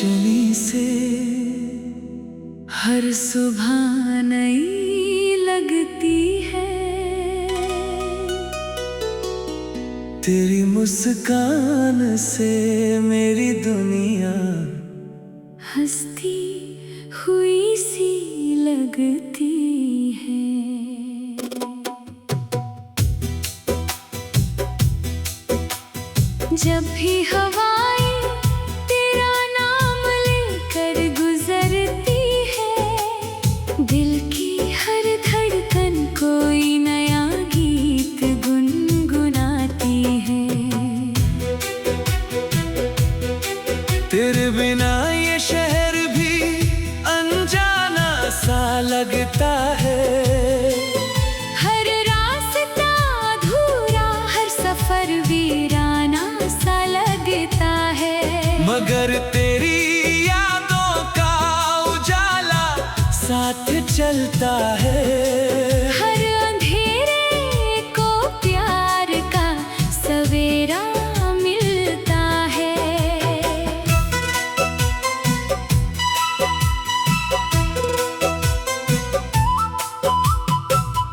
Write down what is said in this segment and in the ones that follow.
रोशनी से हर सुबह नई लगती है। तेरी मुस्कान से मेरी दुनिया हंसती हुई सी लगती है। जब भी हवाएं तेरा नाम लेकर गुजरती है, दिल की हर धड़कन कोई नया गीत गुनगुनाती है। तेरे बिना ये शहर भी अनजाना सा लगता है। हर रास्ता अधूरा, हर सफर वीराना सा लगता है। मगर तेरी यादों का उजाला साथ चलता है। हर अंधेरे को प्यार का सवेरा मिलता है।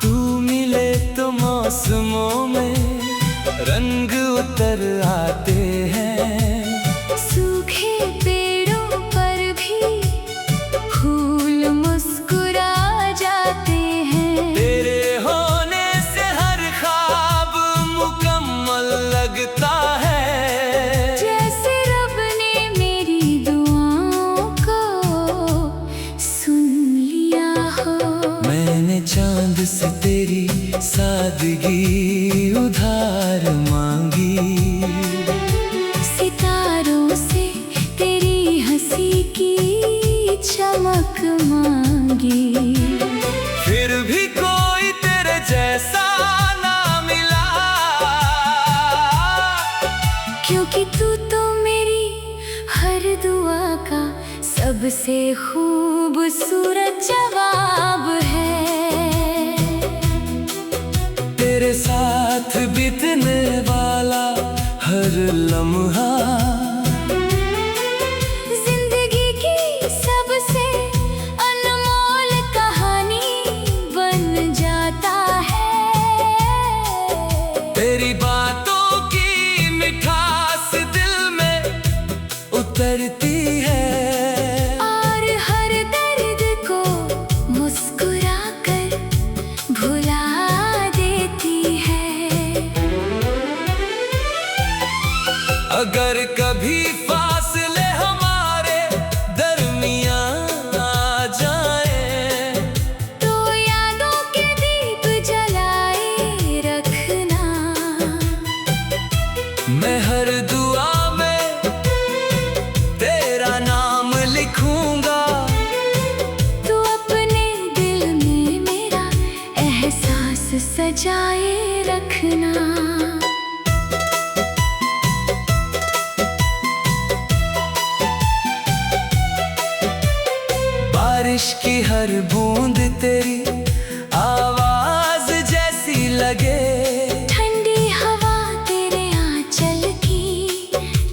तू मिले तो मौसमों में रंग उतर आते हैं। सूखे पेड़ों पर भी फूल मुस्कुरा जाते हैं। तेरे होने से हर ख्वाब मुकम्मल लगता है। जैसे रब ने मेरी दुआओं को सुन लिया हो। मैंने चांद से तेरी सादगी उधार मांगी। सितारों से तेरी हंसी की चमक मांगी। फिर भी कोई तेरे जैसा ना मिला, क्योंकि तू तो मेरी हर दुआ का सबसे खूबसूरत जवाब है। तेरे साथ बीतने वाला हर लम्हा जिंदगी की सबसे अनमोल कहानी बन जाता है। तेरी बातों की मिठास दिल में उतरती है। और हर दर्द को मुस्कुरा कर भुला देती है। अगर कभी फासले हमारे दरमियां आ जाए, तो यादों के दीप जलाए रखना। मैं हर दुआ में तेरा नाम लिखूंगा। तू अपने दिल में मेरा एहसास सजाए रखना। बारिश की हर बूंद तेरी आवाज जैसी लगे। ठंडी हवा तेरे आंचल की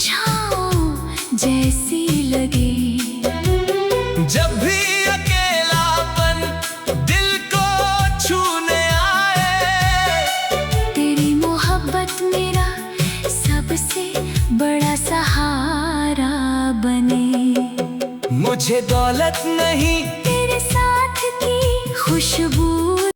छाँव जैसी लगे। जब भी अकेलापन दिल को छूने आए, तेरी मोहब्बत मेरा सबसे बड़ा सहारा बने। मुझे दौलत नहीं तेरे साथ की खुशबू